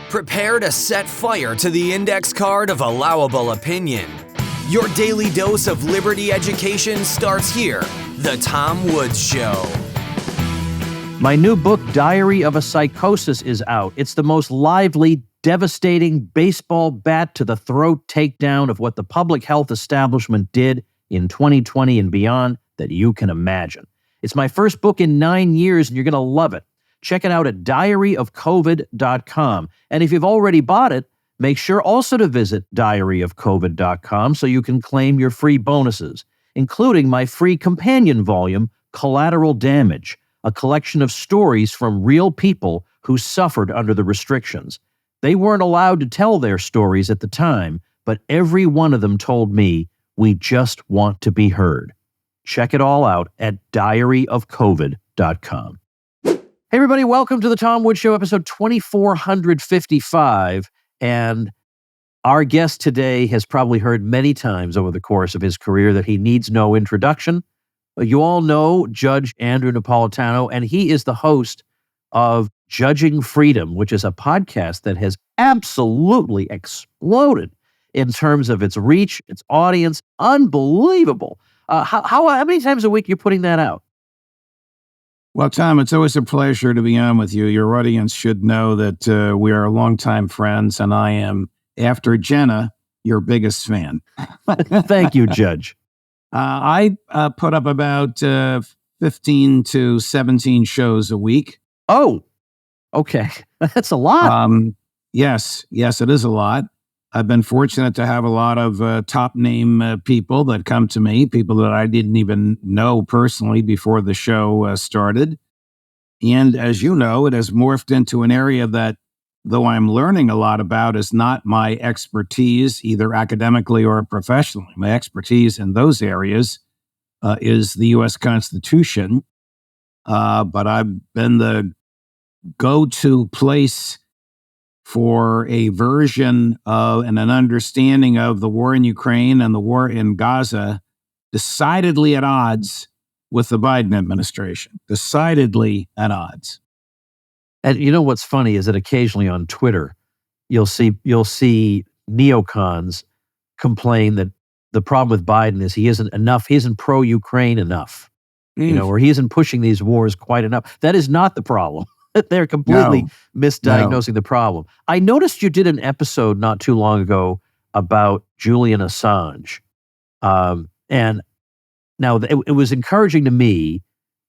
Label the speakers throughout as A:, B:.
A: Prepare to set fire to the index card of allowable opinion. Your daily dose of liberty education starts here. The Tom Woods Show.
B: My new book, Diary of a Psychosis, is out. It's the most lively, devastating baseball bat to the throat takedown of what the public health establishment did in 2020 and beyond that you can imagine. It's my first book in 9 years, and you're going to love it. Check it out at diaryofcovid.com. And if you've already bought it, make sure also to visit diaryofcovid.com so you can claim your free bonuses, including my free companion volume, Collateral Damage, a collection of stories from real people who suffered under the restrictions. They weren't allowed to tell their stories at the time, but every one of them told me, "We just want to be heard." Check it all out at diaryofcovid.com. Hey everybody, welcome to the Tom Woods Show, episode 2455. And our guest today has probably heard many times over the course of his career that he needs no introduction. You all know Judge Andrew Napolitano, and he is the host of Judging Freedom, which is a podcast that has absolutely exploded in terms of its reach, its audience. Unbelievable. How many times a week are you putting that out?
C: Well, Tom, it's always a pleasure to be on with you. Your audience should know that we are longtime friends, and I am, after Jenna, your biggest fan.
B: Thank you, Judge.
C: I put up about 15 to 17 shows a week.
B: Oh, okay. That's a lot.
C: Yes, it is a lot. I've been fortunate to have a lot of top-name people that come to me, people that I didn't even know personally before the show started. And as you know, it has morphed into an area that, though I'm learning a lot about, is not my expertise, either academically or professionally. My expertise in those areas is the U.S. Constitution, but I've been the go-to place for a version of and an understanding of the war in Ukraine and the war in Gaza, decidedly at odds with the Biden administration. Decidedly at odds.
B: And you know what's funny is that occasionally on Twitter, you'll see neocons complain that the problem with Biden is he isn't pro-Ukraine enough, or he isn't pushing these wars quite enough. That is not the problem. They're completely misdiagnosing the problem. I noticed you did an episode not too long ago about Julian Assange. And now it was encouraging to me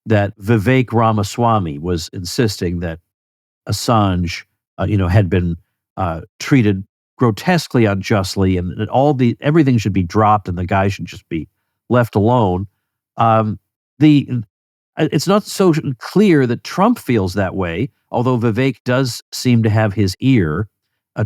B: that Vivek Ramaswamy was insisting that Assange, had been treated grotesquely unjustly, and that everything should be dropped and the guy should just be left alone. It's not so clear that Trump feels that way, although Vivek does seem to have his ear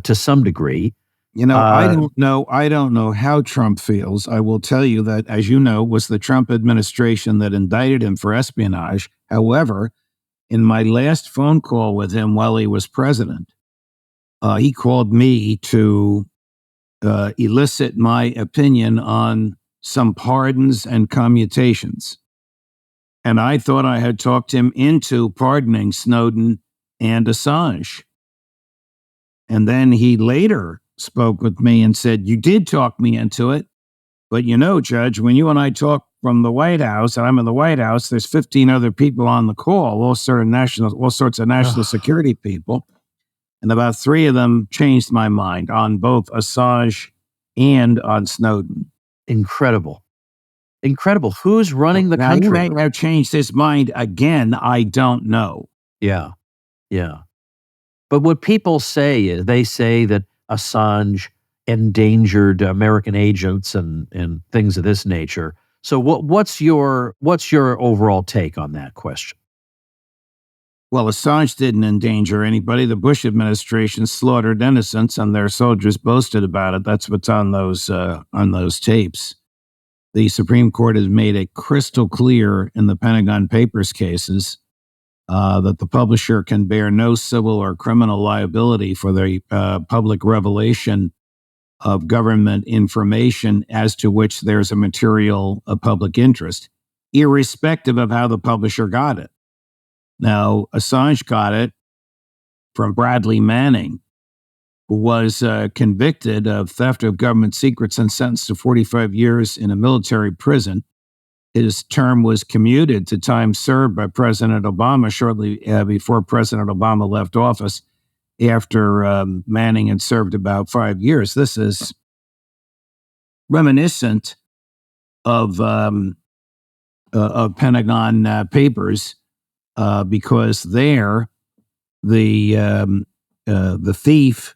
B: to some degree.
C: I don't know how Trump feels. I will tell you that, as you know, it was the Trump administration that indicted him for espionage. However, in my last phone call with him while he was president, he called me to elicit my opinion on some pardons and commutations. And I thought I had talked him into pardoning Snowden and Assange. And then he later spoke with me and said, "You did talk me into it. But Judge, when you and I talk from the White House, and I'm in the White House, there's 15 other people on the call, all sorts of national security people. And about 3 of them changed my mind on both Assange and on Snowden."
B: Incredible. Who's running the country?
C: He may have changed his mind again. I don't know.
B: Yeah. But what people say is they say that Assange endangered American agents and things of this nature. So what's your overall take on that question?
C: Well, Assange didn't endanger anybody. The Bush administration slaughtered innocents, and their soldiers boasted about it. That's what's on those tapes. The Supreme Court has made it crystal clear in the Pentagon Papers cases that the publisher can bear no civil or criminal liability for the public revelation of government information as to which there's a material public interest, irrespective of how the publisher got it. Now, Assange got it from Bradley Manning, was convicted of theft of government secrets and sentenced to 45 years in a military prison. His term was commuted to time served by President Obama shortly before President Obama left office, after Manning had served about 5 years. This is reminiscent of Pentagon Papers, because there the thief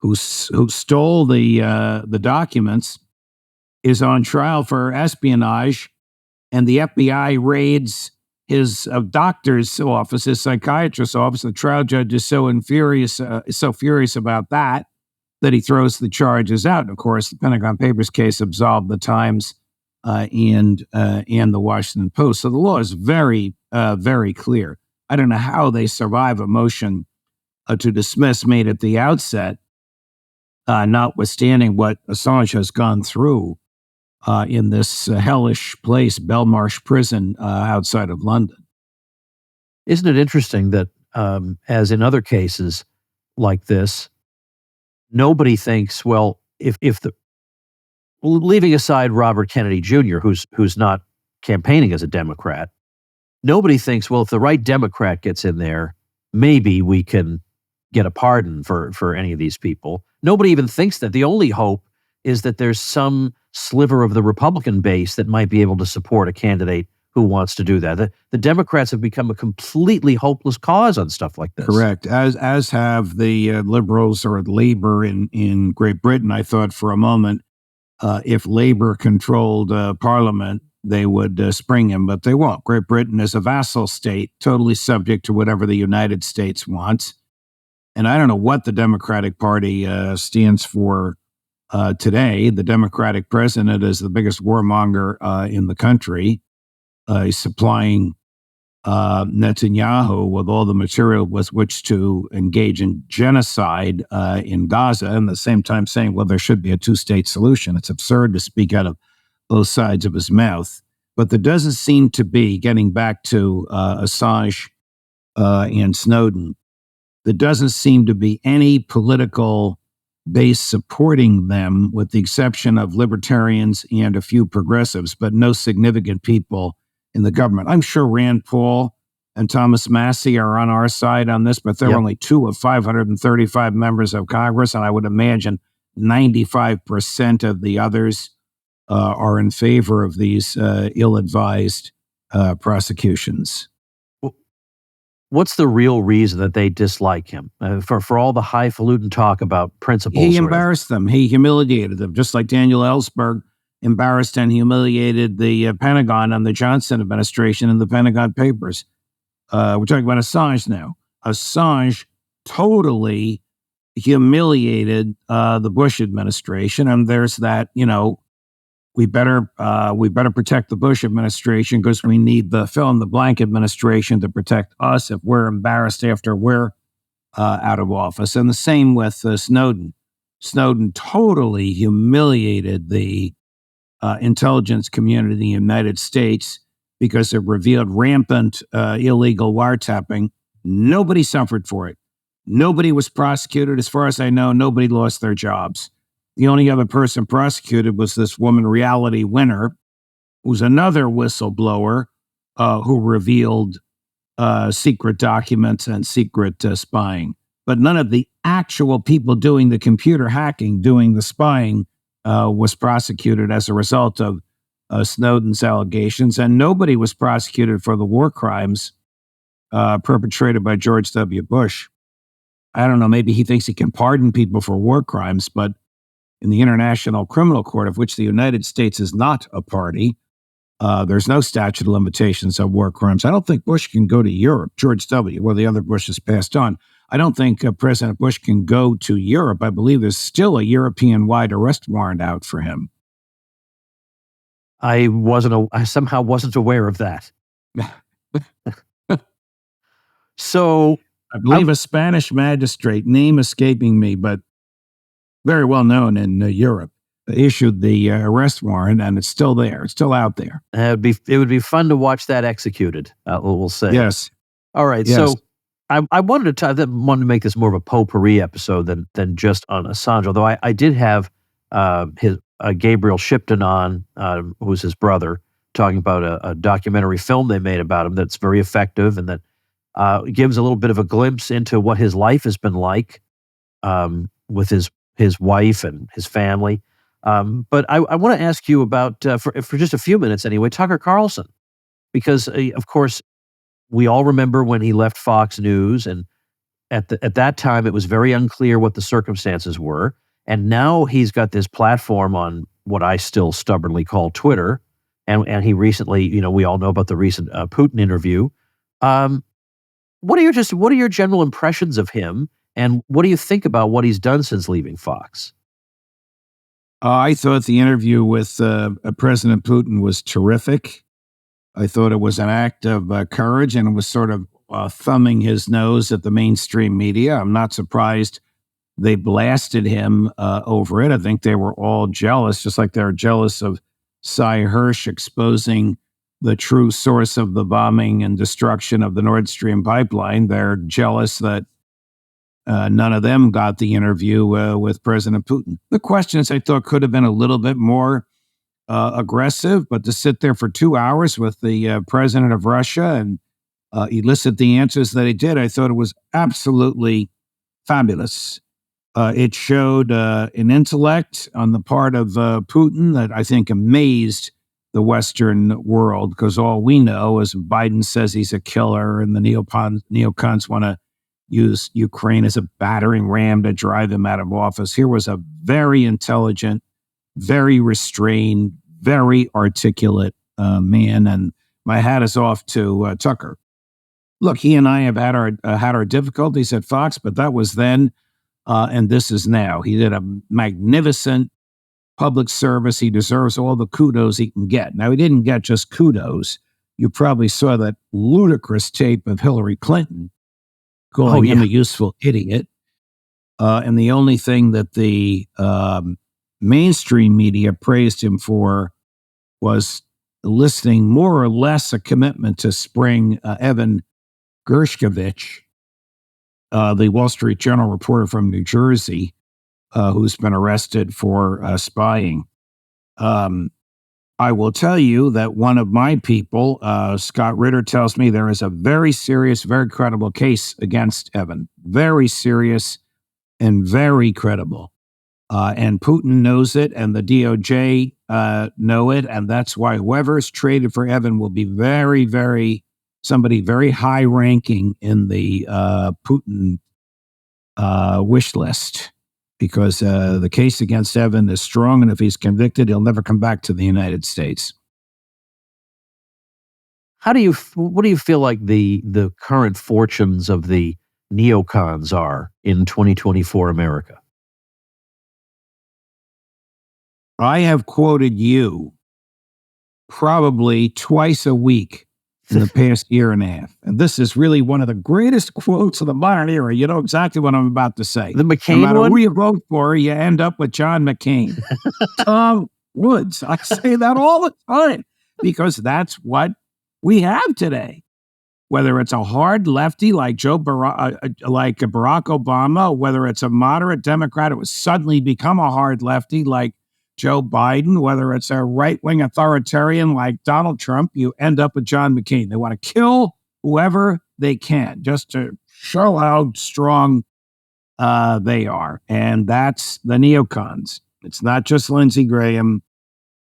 C: who stole the documents is on trial for espionage, and the FBI raids his doctor's office, his psychiatrist's office. The trial judge is so furious about that he throws the charges out. And of course, the Pentagon Papers case absolved the Times and the Washington Post. So the law is very, very clear. I don't know how they survive a motion to dismiss made at the outset, notwithstanding what Assange has gone through in this hellish place, Belmarsh Prison, outside of London.
B: Isn't it interesting that, as in other cases like this, nobody thinks, well, if leaving aside Robert Kennedy Jr., who's not campaigning as a Democrat, nobody thinks, well, if the right Democrat gets in there, maybe we can get a pardon for any of these people. Nobody even thinks that. The only hope is that there's some sliver of the Republican base that might be able to support a candidate who wants to do that. The Democrats have become a completely hopeless cause on stuff like this.
C: Correct. As have the Liberals or Labour in Great Britain. I thought for a moment, if Labour controlled Parliament, they would spring him, but they won't. Great Britain is a vassal state, totally subject to whatever the United States wants. And I don't know what the Democratic Party stands for today. The Democratic president is the biggest warmonger in the country. He's supplying Netanyahu with all the material with which to engage in genocide in Gaza, and at the same time saying, well, there should be a two-state solution. It's absurd to speak out of both sides of his mouth. But there doesn't seem to be, getting back to Assange and Snowden, there doesn't seem to be any political base supporting them, with the exception of libertarians and a few progressives, but no significant people in the government. I'm sure Rand Paul and Thomas Massie are on our side on this, but they're only 2 of 535 members of Congress, and I would imagine 95% of the others are in favor of these ill-advised prosecutions.
B: What's the real reason that they dislike him? For all the highfalutin talk about principles?
C: He embarrassed them. He humiliated them, just like Daniel Ellsberg embarrassed and humiliated the Pentagon and the Johnson administration in the Pentagon Papers. We're talking about Assange now. Assange totally humiliated the Bush administration, and there's that, we better protect the Bush administration because we need the fill-in-the-blank administration to protect us if we're embarrassed after we're out of office. And the same with Snowden. Snowden totally humiliated the intelligence community in the United States because it revealed rampant illegal wiretapping. Nobody suffered for it. Nobody was prosecuted. As far as I know, nobody lost their jobs. The only other person prosecuted was this woman, Reality Winner, who's another whistleblower who revealed secret documents and secret spying. But none of the actual people doing the computer hacking, doing the spying, was prosecuted as a result of Snowden's allegations. And nobody was prosecuted for the war crimes perpetrated by George W. Bush. I don't know, maybe he thinks he can pardon people for war crimes, but in the International Criminal Court, of which the United States is not a party, there's no statute of limitations on war crimes. I don't think Bush can go to Europe, George W., where the other Bushes passed on. I don't think President Bush can go to Europe. I believe there's still a European-wide arrest warrant out for him.
B: I somehow wasn't aware of that. So
C: I believe a Spanish magistrate, name escaping me, but very well known in Europe, issued the arrest warrant, and it's still there. It's still out there.
B: It would be fun to watch that executed, we'll say.
C: Yes.
B: All right.
C: Yes.
B: So I wanted to make this more of a potpourri episode than just on Assange. Although I did have his Gabriel Shipton on, who's his brother, talking about a documentary film they made about him that's very effective and that gives a little bit of a glimpse into what his life has been like with his wife and his family. But I want to ask you about for just a few minutes anyway, Tucker Carlson, because of course we all remember when he left Fox News, and at that time it was very unclear what the circumstances were. And now he's got this platform on what I still stubbornly call Twitter, and he recently, we all know about the recent Putin interview. What are your general impressions of him, and what do you think about what he's done since leaving Fox?
C: I thought the interview with President Putin was terrific. I thought it was an act of courage, and it was sort of thumbing his nose at the mainstream media. I'm not surprised they blasted him over it. I think they were all jealous, just like they're jealous of Sy Hersh exposing the true source of the bombing and destruction of the Nord Stream pipeline. They're jealous that none of them got the interview with President Putin. The questions I thought could have been a little bit more aggressive, but to sit there for 2 hours with the president of Russia and elicit the answers that he did, I thought it was absolutely fabulous. It showed an intellect on the part of Putin that I think amazed the Western world, because all we know is Biden says he's a killer and the neocons want to use Ukraine as a battering ram to drive him out of office. Here was a very intelligent, very restrained, very articulate man, and my hat is off to Tucker. Look, he and I have had our difficulties at Fox, but that was then, and this is now. He did a magnificent public service. He deserves all the kudos he can get. Now, he didn't get just kudos. You probably saw that ludicrous tape of Hillary Clinton calling him a useful idiot. And the only thing that the mainstream media praised him for was listing more or less a commitment to spring Evan Gershkovich, the Wall Street Journal reporter from New Jersey, who's been arrested for spying. I will tell you that one of my people, Scott Ritter, tells me there is a very serious, very credible case against Evan. Very serious and very credible. And Putin knows it, and the DOJ know it, and that's why whoever is traded for Evan will be somebody very high-ranking in the Putin wish list, because the case against Evan is strong, and if he's convicted, he'll never come back to the United States.
B: What do you feel like the current fortunes of the neocons are in 2024 America?
C: I have quoted you probably twice a week in the past year and a half. And this is really one of the greatest quotes of the modern era. You know exactly what I'm about to say.
B: The McCain
C: no matter
B: one?
C: who you vote for, you end up with John McCain. Tom Woods. I say that all the time because that's what we have today. Whether it's a hard lefty like Barack Obama, whether it's a moderate Democrat who has suddenly become a hard lefty like Joe Biden, whether it's a right-wing authoritarian like Donald Trump, you end up with John McCain. They want to kill whoever they can just to show how strong they are. And that's the neocons. It's not just Lindsey Graham.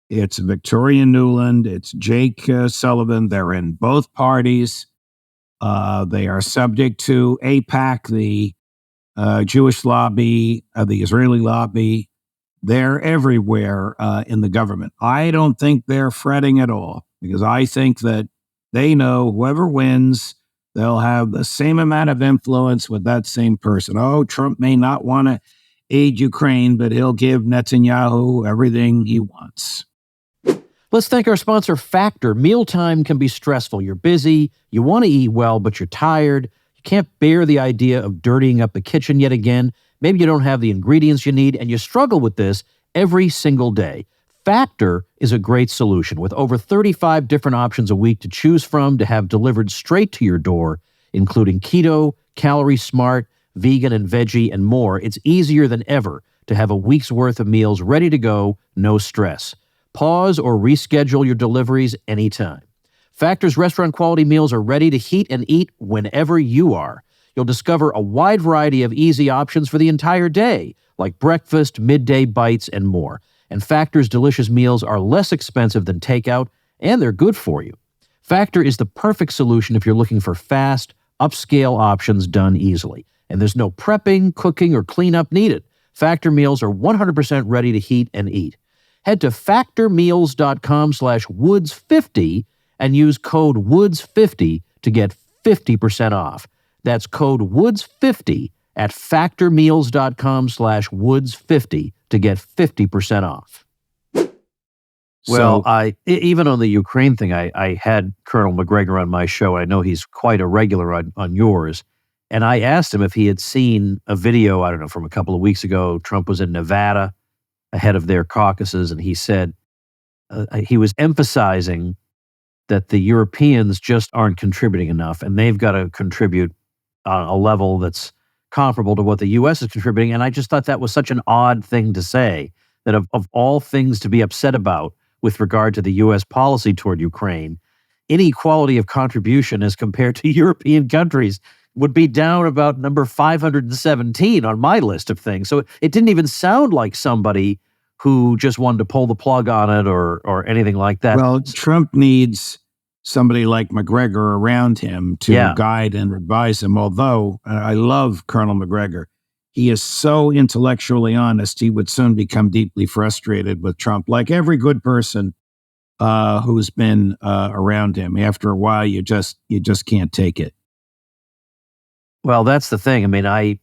C: It's Victoria Nuland. It's Jake Sullivan. They're in both parties. They are subject to AIPAC, the Jewish lobby, the Israeli lobby. They're everywhere in the government. I don't think they're fretting at all, because I think that they know whoever wins, they'll have the same amount of influence with that same person. Oh, Trump may not want to aid Ukraine, but he'll give Netanyahu everything he wants.
B: Let's thank our sponsor, Factor. Mealtime can be stressful. You're busy, you want to eat well, but you're tired. You can't bear the idea of dirtying up the kitchen yet again. Maybe you don't have the ingredients you need, and you struggle with this every single day. Factor is a great solution. With over 35 different options a week to choose from to have delivered straight to your door, including keto, calorie smart, vegan and veggie, and more. It's easier than ever to have a week's worth of meals ready to go, no stress. Pause or reschedule your deliveries anytime. Factor's restaurant quality meals are ready to heat and eat whenever you are. You'll discover a wide variety of easy options for the entire day, like breakfast, midday bites, and more. And Factor's delicious meals are less expensive than takeout, and they're good for you. Factor is the perfect solution if you're looking for fast, upscale options done easily. And there's no prepping, cooking, or cleanup needed. Factor meals are 100% ready to heat and eat. Head to factormeals.com/woods50 and use code WOODS50 to get 50% off. That's code WOODS50 at factormeals.com/woods50 to get 50% off. Well, even on the Ukraine thing, I had Colonel McGregor on my show. I know he's quite a regular on yours. And I asked him if he had seen a video, I don't know, from a couple of weeks ago. Trump was in Nevada ahead of their caucuses, and he said he was emphasizing that the Europeans just aren't contributing enough, and they've got to contribute on a level that's comparable to what the U.S. is contributing. And I just thought that was such an odd thing to say, that of all things to be upset about with regard to the U.S. policy toward Ukraine, inequality of contribution as compared to European countries would be down about number 517 on my list of things. So it didn't even sound like somebody who just wanted to pull the plug on it or anything like that.
C: Well, Trump needs somebody like McGregor around him to guide and advise him. Although I love Colonel McGregor, he is so intellectually honest, he would soon become deeply frustrated with Trump, like every good person who's been around him. After a while, you just can't take it.
B: Well, that's the thing. I mean, I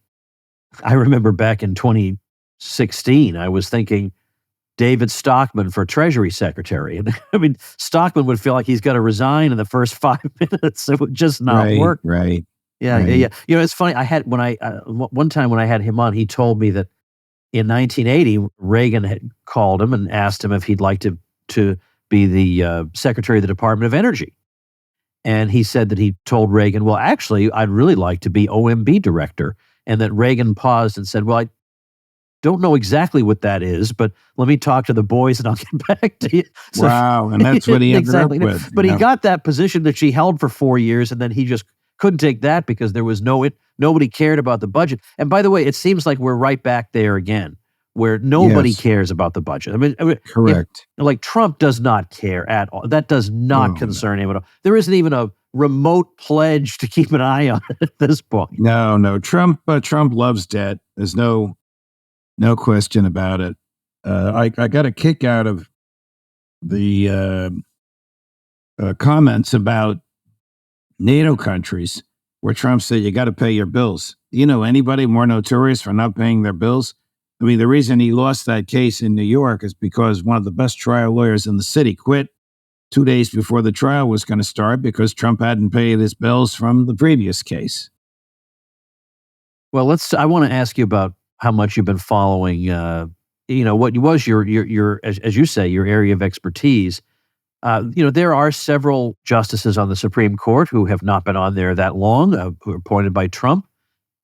B: remember back in 2016, I was thinking David Stockman for Treasury Secretary. And I mean, Stockman would feel like he's got to resign in the first 5 minutes. It would just not work.
C: Right.
B: Yeah. You know, it's funny. I had, one time when I had him on, he told me that in 1980, Reagan had called him and asked him if he'd like to be the Secretary of the Department of Energy. And he said that he told Reagan, well, actually, I'd really like to be OMB director. And that Reagan paused and said, well, I don't know exactly what that is, but let me talk to the boys and I'll get back to you. So,
C: wow. And that's what he ended up with.
B: But he got that position that she held for 4 years, and then he just couldn't take that because there was nobody cared about the budget. And by the way, it seems like we're right back there again, where nobody cares about the budget. I mean,
C: correct.
B: Like Trump does not care at all. That does not concern him at all. There isn't even a remote pledge to keep an eye on it at this point.
C: No. Trump loves debt. There's no question about it. I got a kick out of the comments about NATO countries where Trump said you got to pay your bills. You know anybody more notorious for not paying their bills? I mean, the reason he lost that case in New York is because one of the best trial lawyers in the city quit 2 days before the trial was going to start because Trump hadn't paid his bills from the previous case.
B: Well, I want to ask you about how much you've been following, what was your as you say, your area of expertise. There are several justices on the Supreme Court who have not been on there that long, who are appointed by Trump.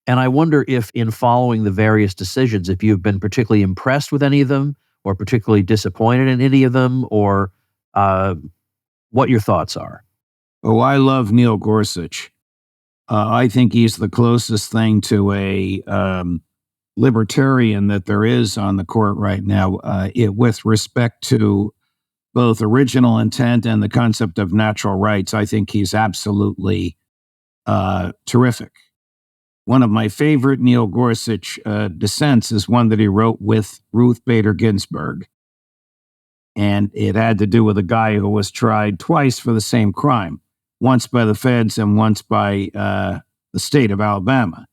B: And I wonder if in following the various decisions, if you've been particularly impressed with any of them or particularly disappointed in any of them, or what your thoughts are.
C: Oh, I love Neil Gorsuch. I think he's the closest thing to a libertarian that there is on the court right now, with respect to both original intent and the concept of natural rights. I think he's absolutely terrific. One of my favorite Neil Gorsuch dissents is one that he wrote with Ruth Bader Ginsburg. And it had to do with a guy who was tried twice for the same crime, once by the feds and once by the state of Alabama.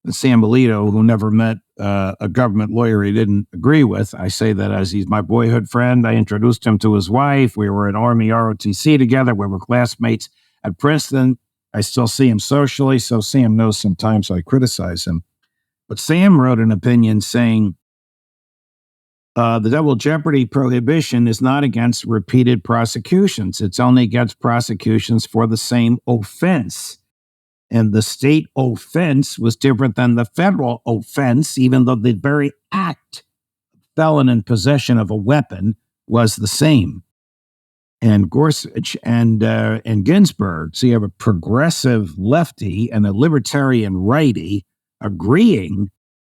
C: And Sam Alito, who never met a government lawyer he didn't agree with, I say that as he's my boyhood friend. I introduced him to his wife. We were at Army ROTC together. We were classmates at Princeton. I still see him socially, so Sam knows sometimes I criticize him. But Sam wrote an opinion saying, the double jeopardy prohibition is not against repeated prosecutions. It's only against prosecutions for the same offense. And the state offense was different than the federal offense, even though the very act, felon in possession of a weapon, was the same. And Gorsuch and Ginsburg, so you have a progressive lefty and a libertarian righty agreeing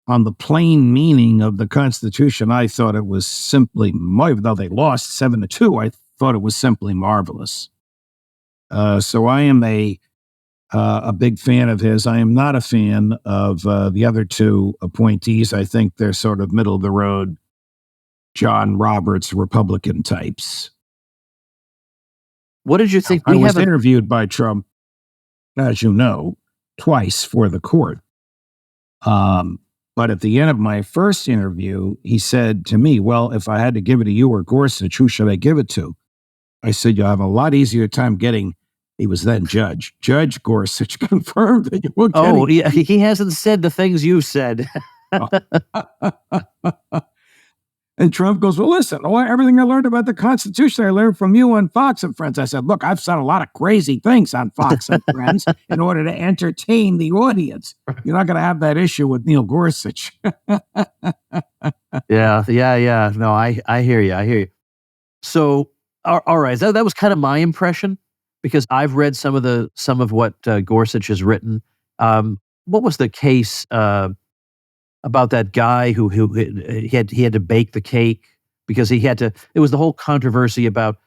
C: on the plain meaning of the Constitution. I thought it was simply, even though they lost 7-2, I thought it was simply marvelous. So I am a big fan of his. I am not a fan of the other two appointees. I think they're sort of middle of the road, John Roberts, Republican types.
B: What did you think?
C: I was interviewed by Trump, as you know, twice for the court. But at the end of my first interview, he said to me, well, if I had to give it to you or Gorsuch, who should I give it to? I said, you'll have a lot easier time getting, he was then Judge Gorsuch confirmed that you were getting.
B: Oh, he hasn't said the things you said.
C: And Trump goes, well, listen, everything I learned about the Constitution, I learned from you on Fox and Friends. I said, look, I've said a lot of crazy things on Fox and Friends in order to entertain the audience. You're not going to have that issue with Neil Gorsuch.
B: Yeah. No, I hear you. So, all right, that was kind of my impression, because I've read some of what Gorsuch has written. What was the case about that guy who he had to bake the cake because he had to? It was the whole controversy about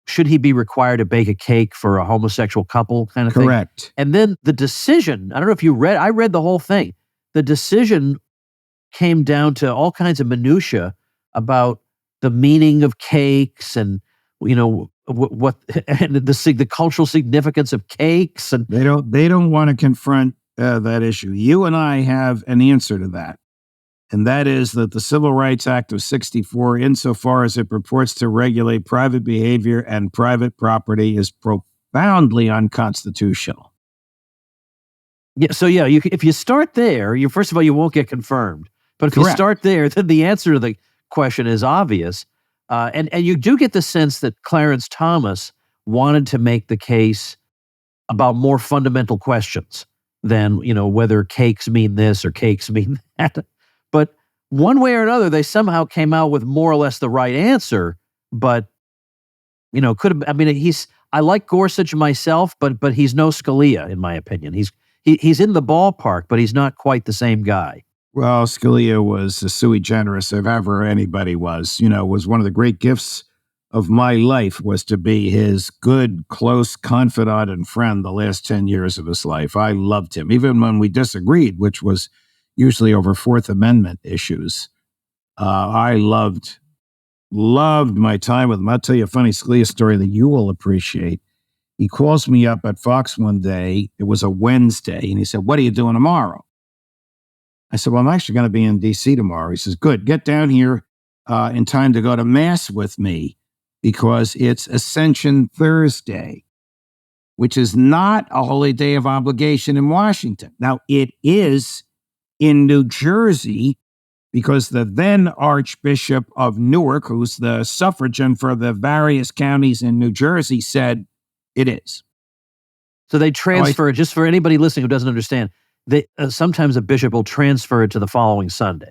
B: should he be required to bake a cake for a homosexual couple kind of thing.
C: Correct.
B: And then the decision, I don't know if you read, I read the whole thing. The decision came down to all kinds of minutia about the meaning of cakes and, what and the cultural significance of cakes. And
C: they don't want to confront that issue. You and I have an answer to that. And that is that the Civil Rights Act of 64, insofar as it purports to regulate private behavior and private property, is profoundly unconstitutional.
B: Yeah. So if you start there, first of all, you won't get confirmed. But if
C: Correct.
B: You start there, then the answer to the question is obvious. And you do get the sense that Clarence Thomas wanted to make the case about more fundamental questions than, whether cakes mean this or cakes mean that. But one way or another, they somehow came out with more or less the right answer. But, could have, I like Gorsuch myself, but he's no Scalia, in my opinion. He's in the ballpark, but he's not quite the same guy.
C: Well, Scalia was a sui generis if ever anybody was. Was one of the great gifts of my life was to be his good, close confidant and friend the last 10 years of his life. I loved him, even when we disagreed, which was usually over Fourth Amendment issues. I loved my time with him. I'll tell you a funny Scalia story that you will appreciate. He calls me up at Fox one day. It was a Wednesday, and he said, what are you doing tomorrow? I said, well, I'm actually going to be in D.C. tomorrow. He says, good, get down here in time to go to Mass with me, because it's Ascension Thursday, which is not a holy day of obligation in Washington. Now, it is in New Jersey, because the then Archbishop of Newark, who's the suffragan for the various counties in New Jersey, said it is.
B: So they transfer it, just for anybody listening who doesn't understand, sometimes a bishop will transfer it to the following Sunday.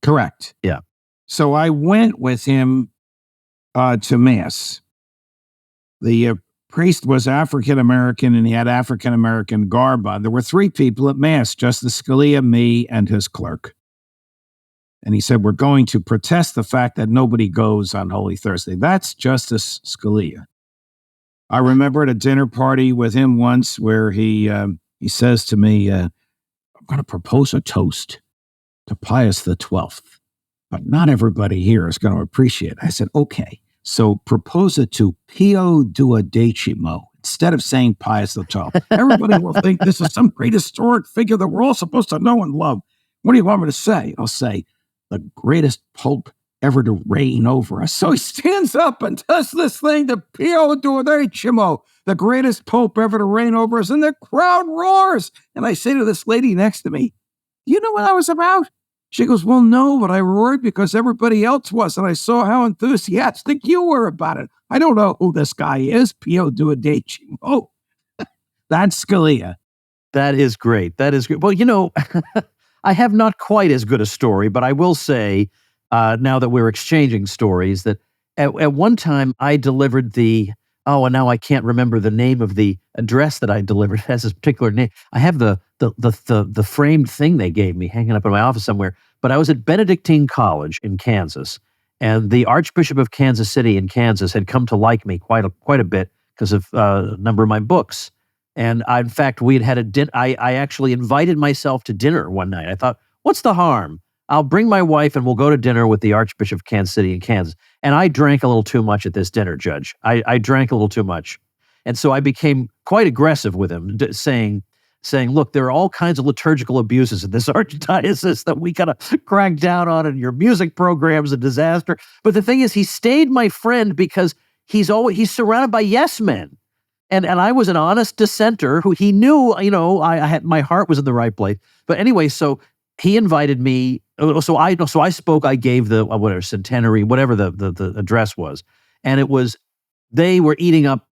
C: Correct.
B: Yeah.
C: So I went with him to Mass. The priest was African-American, and he had African-American garb on. There were 3 people at Mass, Justice Scalia, me, and his clerk. And he said, we're going to protest the fact that nobody goes on Holy Thursday. That's Justice Scalia. I remember at a dinner party with him once where he says to me, I'm going to propose a toast to Pius XII, but not everybody here is going to appreciate it. I said, okay, so propose it to Pio XII instead of saying Pius XII. Everybody will think this is some great historic figure that we're all supposed to know and love. What do you want me to say? I'll say, the greatest pope ever to reign over us. So he stands up and does this thing to Pio XII, the greatest pope ever to reign over us, and the crowd roars. And I say to this lady next to me, do you know what I was about? She goes, well, no, but I roared because everybody else was, and I saw how enthusiastic you were about it. I don't know who this guy is, Pio XII. That's Scalia.
B: That is great. That is great. Well, I have not quite as good a story, but I will say, now that we're exchanging stories, that at one time I delivered and now I can't remember the name of the address that I delivered. It has this particular name. I have the framed thing they gave me hanging up in my office somewhere. But I was at Benedictine College in Kansas, and the Archbishop of Kansas City in Kansas had come to like me quite a bit because of a number of my books. And in fact, we had a dinner. I actually invited myself to dinner one night. I thought, what's the harm? I'll bring my wife and we'll go to dinner with the Archbishop of Kansas City in Kansas. And I drank a little too much at this dinner, Judge. I drank a little too much. And so I became quite aggressive with him, saying, look, there are all kinds of liturgical abuses in this archdiocese that we got to crack down on, and your music program's a disaster. But the thing is, he stayed my friend because he's surrounded by yes men. And I was an honest dissenter who he knew, I had, my heart was in the right place. But anyway, so he invited me. So I spoke. I gave the whatever centenary, whatever the address was, and they were eating up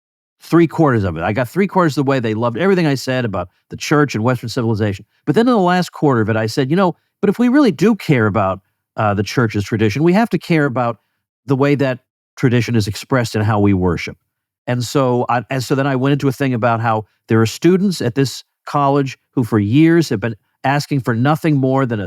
B: 3/4 of it. I got 3/4 of the way. They loved everything I said about the church and Western civilization. But then in the last quarter of it, I said, but if we really do care about the church's tradition, we have to care about the way that tradition is expressed in how we worship. And so then I went into a thing about how there are students at this college who for years have been asking for nothing more than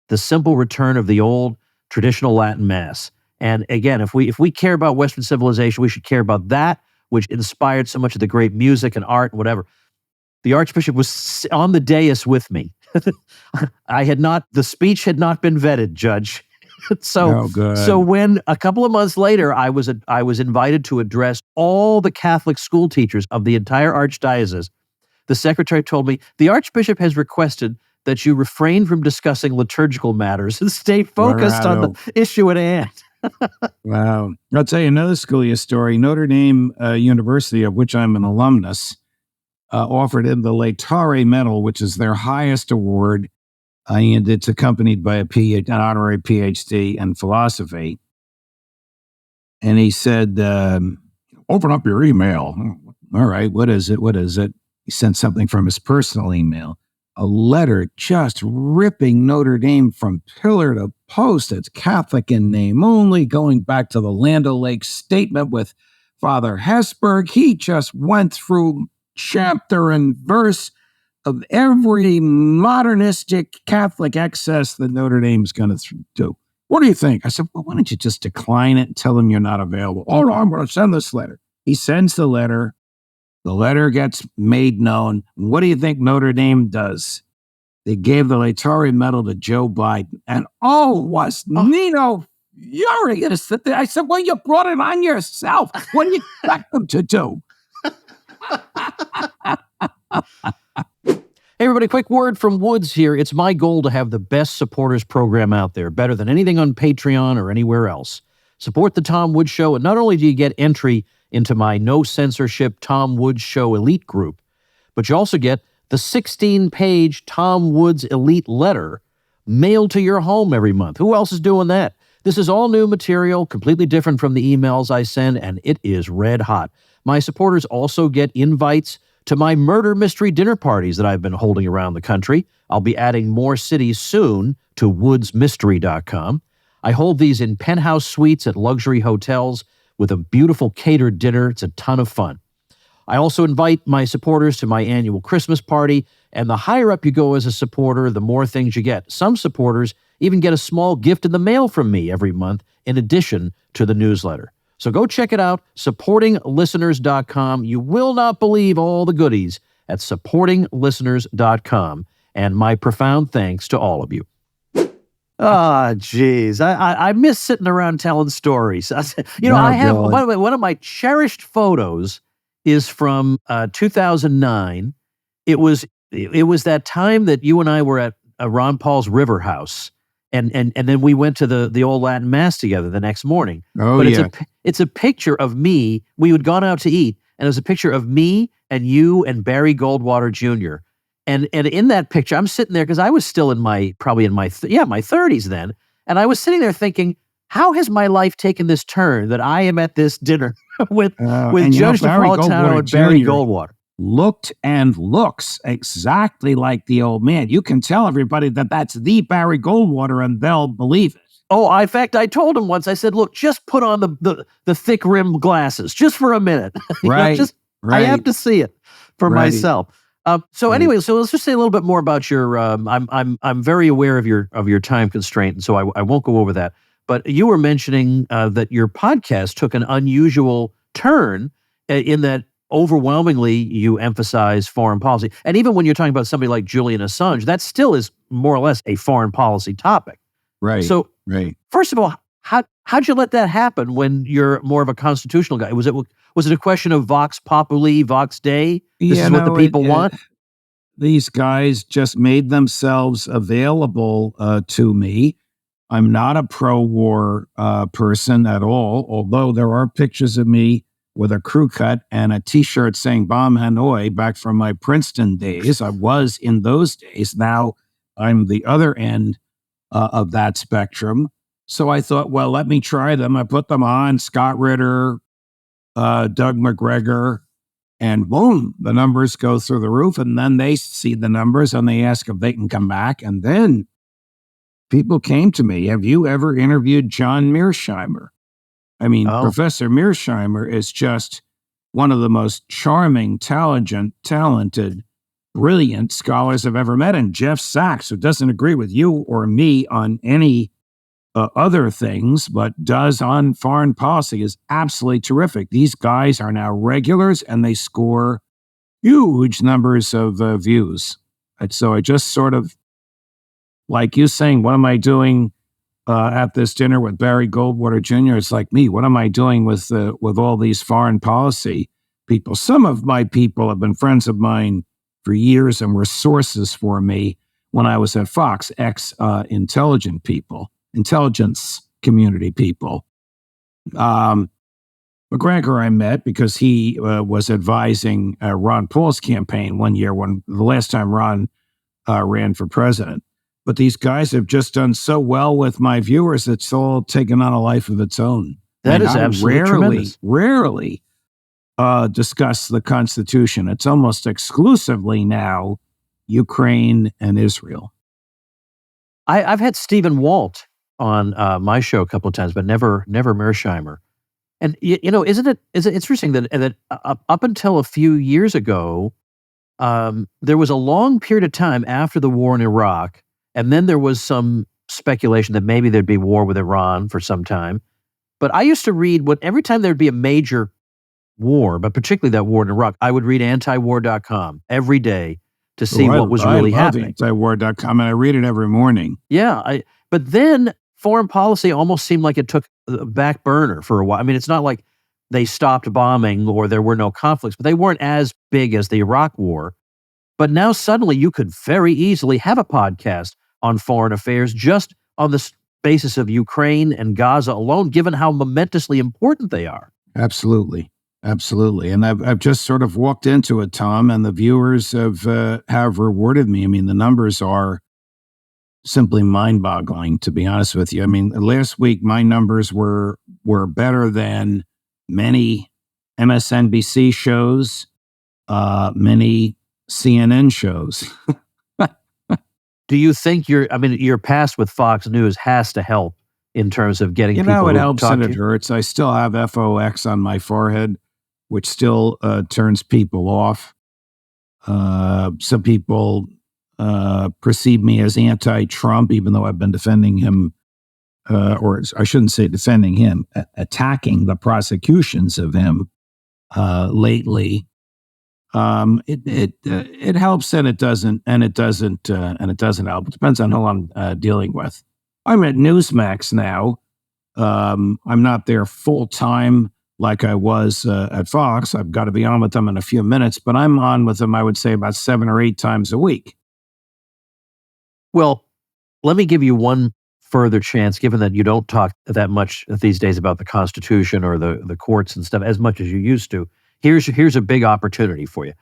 B: the simple return of the old traditional Latin Mass. And again, if we care about Western civilization, we should care about that, which inspired so much of the great music and art and whatever. The Archbishop was on the dais with me. The speech had not been vetted, Judge. So when a couple of months later, I was invited to address all the Catholic school teachers of the entire archdiocese, the secretary told me, the Archbishop has requested that you refrain from discussing liturgical matters and stay focused on the issue at hand.
C: Wow. I'll tell you another Scalia story. Notre Dame University, of which I'm an alumnus, offered him the Laetare Medal, which is their highest award, and it's accompanied by an honorary PhD in philosophy. And he said, open up your email. All right, what is it? He sent something from his personal email. A letter just ripping Notre Dame from pillar to post. It's Catholic in name only, going back to the Land O'Lakes statement with Father Hesburgh. He just went through chapter and verse of every modernistic Catholic excess that Notre Dame's going to do. What do you think? I said, well, why don't you just decline it and tell them you're not available? Oh, no, I'm going to send this letter. He sends the letter. The letter gets made known. What do you think Notre Dame does? They gave the Laetare Medal to Joe Biden. And was Nino furious. I said, well, you brought it on yourself. What do you expect them to do?
B: Hey, everybody, quick word from Woods here. It's my goal to have the best supporters program out there, better than anything on Patreon or anywhere else. Support the Tom Woods Show, and not only do you get entry into my no-censorship Tom Woods Show elite group, but you also get the 16-page Tom Woods elite letter mailed to your home every month. Who else is doing that? This is all new material, completely different from the emails I send, and it is red hot. My supporters also get invites to my murder mystery dinner parties that I've been holding around the country. I'll be adding more cities soon to woodsmystery.com. I hold these in penthouse suites at luxury hotels with a beautiful catered dinner. It's a ton of fun. I also invite my supporters to my annual Christmas party, and the higher up you go as a supporter, the more things you get. Some supporters even get a small gift in the mail from me every month in addition to the newsletter. So go check it out, supportinglisteners.com. You will not believe all the goodies at supportinglisteners.com. And my profound thanks to all of you. Geez. I miss sitting around telling stories. I have one of my cherished photos is from 2009. It was that time that you and I were at Ron Paul's River House. And then we went to the old Latin Mass together the next morning. It's a picture of me. We had gone out to eat, and it was a picture of me and you and Barry Goldwater Jr. And in that picture, I'm sitting there because I was still in my 30s then, and I was sitting there thinking, how has my life taken this turn that I am at this dinner with Judge Napolitano and Barry Goldwater?
C: looked and looks exactly like the old man. You can tell everybody that that's the Barry Goldwater and they'll believe it.
B: Oh, in fact, I told him once, I said, look, just put on the thick rimmed glasses just for a minute.
C: Right.
B: I have to see it for myself. Anyway, so let's just say a little bit more about your. I'm very aware of your time constraint, and so I won't go over that. But you were mentioning that your podcast took an unusual turn in that overwhelmingly you emphasize foreign policy, and even when you're talking about somebody like Julian Assange, that still is more or less a foreign policy topic.
C: Right.
B: So,
C: right.
B: First of all, how'd you let that happen when you're more of a constitutional guy? Was it a question of vox populi, vox dei? This is what the people want?
C: These guys just made themselves available to me. I'm not a pro-war person at all, although there are pictures of me with a crew cut and a T-shirt saying Bomb Hanoi back from my Princeton days. I was in those days. Now I'm the other end of that spectrum. So I thought, well, let me try them. I put them on, Scott Ritter, Doug McGregor, and boom, the numbers go through the roof. And then they see the numbers and they ask if they can come back. And then people came to me, have you ever interviewed John Mearsheimer? I mean, Professor Mearsheimer is just one of the most charming, talented, brilliant scholars I've ever met. And Jeff Sachs, who doesn't agree with you or me on any other things, but does on foreign policy, is absolutely terrific. These guys are now regulars and they score huge numbers of views. And so I just sort of, like you saying, what am I doing at this dinner with Barry Goldwater Jr.? It's like me. What am I doing with all these foreign policy people? Some of my people have been friends of mine for years and were sources for me when I was at Fox, intelligence community people. McGregor I met because he was advising Ron Paul's campaign one year when the last time Ron ran for president. But these guys have just done so well with my viewers, it's all taken on a life of its own.
B: That is absolutely tremendous.
C: Rarely discuss the Constitution. It's almost exclusively now Ukraine and Israel.
B: I've had Stephen Walt on my show a couple of times, but never Mearsheimer. And isn't it interesting that up until a few years ago, there was a long period of time after the war in Iraq, and then there was some speculation that maybe there'd be war with Iran for some time. But I used to read every time there'd be a major war, but particularly that war in Iraq, I would read antiwar.com every day to see what was really happening.
C: Antiwar.com, and I read it every morning.
B: Yeah, but then foreign policy almost seemed like it took a back burner for a while. I mean, it's not like they stopped bombing or there were no conflicts, but they weren't as big as the Iraq war. But now suddenly you could very easily have a podcast on foreign affairs just on the basis of Ukraine and Gaza alone, given how momentously important they are.
C: Absolutely. And I've just sort of walked into it, Tom, and the viewers have rewarded me. I mean, the numbers are simply mind-boggling, to be honest with you. I mean, last week my numbers were better than many MSNBC shows, many CNN shows.
B: Do you think your past with Fox News has to help in terms of getting people
C: it
B: to
C: helps
B: talk
C: and
B: to
C: it
B: you?
C: hurts. I still have FOX on my forehead, which still turns people off. Some people perceive me as anti-Trump, even though I've been defending him, or I shouldn't say defending him, attacking the prosecutions of him lately. It helps and it doesn't help. It depends on who I'm dealing with. I'm at Newsmax now. I'm not there full time like I was at Fox. I've got to be on with them in a few minutes, but I'm on with them, I would say, about 7 or 8 times a week.
B: Well, let me give you one further chance, given that you don't talk that much these days about the Constitution or the courts and stuff as much as you used to. Here's a big opportunity for you.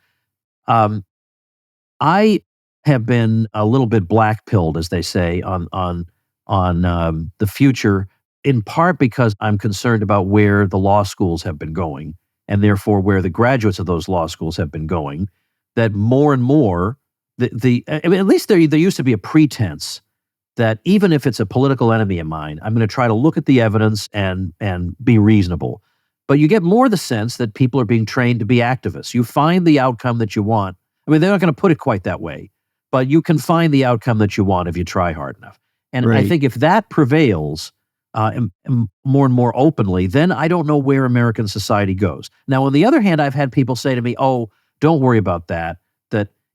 B: I have been a little bit black-pilled, as they say, on the future, in part because I'm concerned about where the law schools have been going and therefore where the graduates of those law schools have been going, that more and more, I mean, at least there used to be a pretense that even if it's a political enemy of mine, I'm going to try to look at the evidence and be reasonable. But you get more the sense that people are being trained to be activists. You find the outcome that you want. I mean, they're not going to put it quite that way, but you can find the outcome that you want if you try hard enough. And I think if that prevails and more and more openly, then I don't know where American society goes. Now, on the other hand, I've had people say to me, oh, don't worry about that,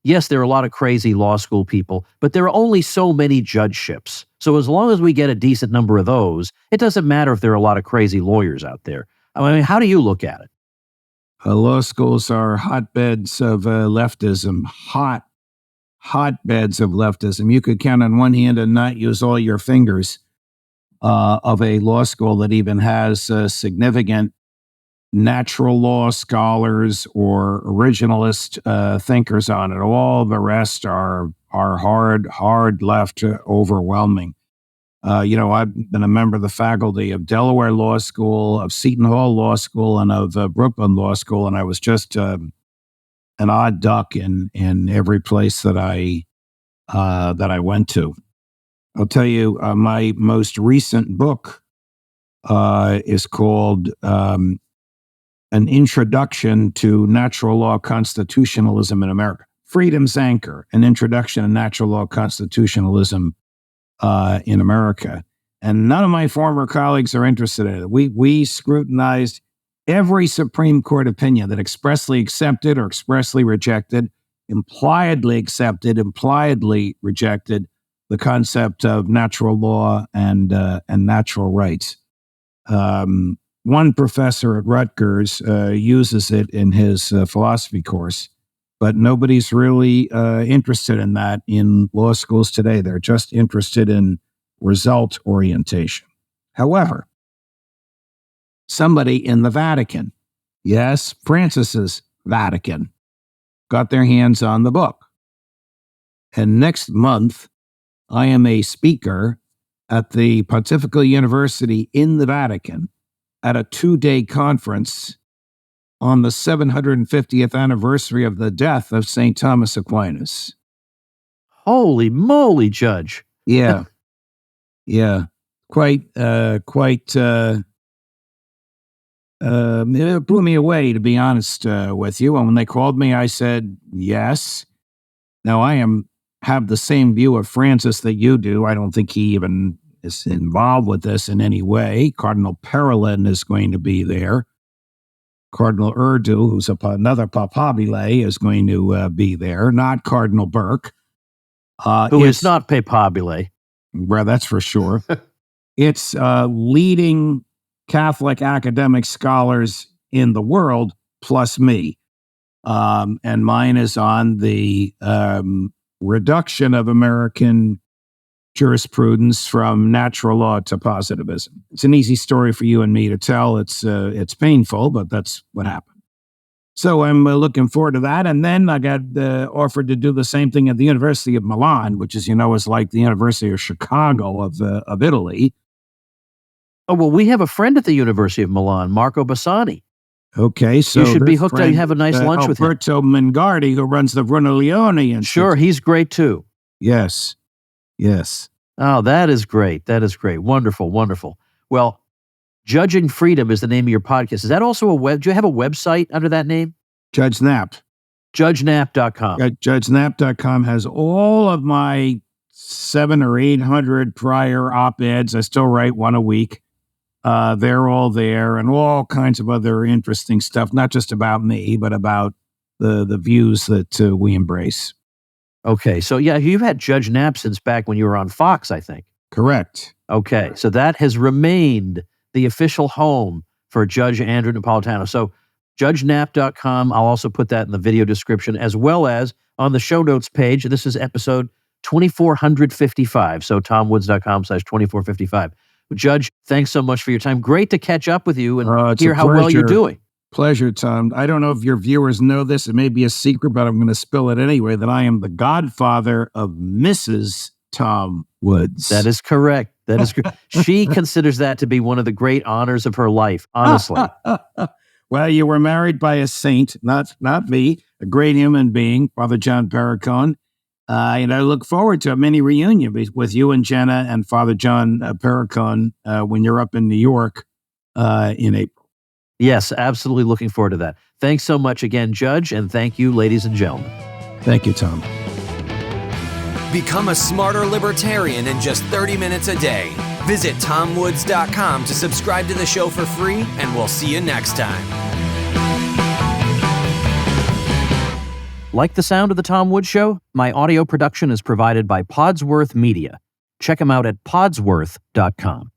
B: yes, there are a lot of crazy law school people, but there are only so many judgeships. So as long as we get a decent number of those, it doesn't matter if there are a lot of crazy lawyers out there. I mean, how do you look at it?
C: Law schools are hotbeds of leftism, hotbeds of leftism. You could count on one hand and not use all your fingers of a law school that even has significant natural law scholars or originalist thinkers on it. All the rest are hard left, overwhelming. I've been a member of the faculty of Delaware Law School, of Seton Hall Law School, and of Brooklyn Law School, and I was just an odd duck in every place that I went to. I'll tell you, my most recent book is called An Introduction to Natural Law Constitutionalism in America. Freedom's Anchor, An Introduction to Natural Law Constitutionalism in America. And none of my former colleagues are interested in it. We scrutinized every Supreme Court opinion that expressly accepted or expressly rejected, impliedly accepted, impliedly rejected the concept of natural law and natural rights. One professor at Rutgers uses it in his philosophy course, but nobody's really interested in that in law schools today. They're just interested in result orientation. However, somebody in the Vatican, yes, Francis's Vatican, got their hands on the book. And next month, I am a speaker at the Pontifical University in the Vatican at a 2-day conference on the 750th anniversary of the death of St. Thomas Aquinas.
B: Holy moly, Judge.
C: Yeah. Yeah. It blew me away, to be honest with you. And when they called me, I said, yes. Now, have the same view of Francis that you do. I don't think he even is involved with this in any way. Cardinal Parolin is going to be there. Cardinal Urdu, who's another papabile, is going to be there, not Cardinal Burke.
B: Who is not papabile.
C: Well, that's for sure. It's leading Catholic academic scholars in the world, plus me. And mine is on the reduction of American jurisprudence from natural law to positivism. It's an easy story for you and me to tell. It's painful, but that's what happened. So I'm looking forward to that. And then I got offered to do the same thing at the University of Milan, which is like the University of Chicago of Italy.
B: Oh, well, we have a friend at the University of Milan, Marco Bassani.
C: Okay, so
B: you should be hooked up. You have a nice lunch with him.
C: Alberto Mingardi, who runs the Bruno Leone Institute.
B: Sure, he's great too.
C: Yes.
B: Oh, that is great. That is great. Wonderful, wonderful. Well, Judging Freedom is the name of your podcast. Is that also do you have a website under that name?
C: Judge Knapp.
B: JudgeKnapp.com.
C: JudgeKnapp.com has all of my 700 or 800 prior op-eds. I still write one a week. They're all there, and all kinds of other interesting stuff, not just about me, but about the views that we embrace.
B: Okay, so yeah, you've had Judge Knapp since back when you were on Fox, I think.
C: Correct.
B: Okay, so that has remained the official home for Judge Andrew Napolitano. So JudgeKnapp.com, I'll also put that in the video description, as well as on the show notes page. This is episode 2455, so tomwoods.com/2455. Judge, thanks so much for your time. Great to catch up with you and hear how well you're doing.
C: Pleasure, Tom. I don't know if your viewers know this. It may be a secret, but I'm going to spill it anyway, that I am the godfather of Mrs. Tom Woods.
B: That is correct. That is correct. She considers that to be one of the great honors of her life, honestly.
C: Well, you were married by a saint, not me, a great human being, Father John Perricone. And I look forward to a mini reunion with you and Jenna and Father John Perricone when you're up in New York in April.
B: Yes, absolutely looking forward to that. Thanks so much again, Judge, and thank you, ladies and gentlemen.
C: Thank you, Tom.
A: Become a smarter libertarian in just 30 minutes a day. Visit tomwoods.com to subscribe to the show for free, and we'll see you next time.
B: Like the sound of The Tom Woods Show? My audio production is provided by Podsworth Media. Check them out at podsworth.com.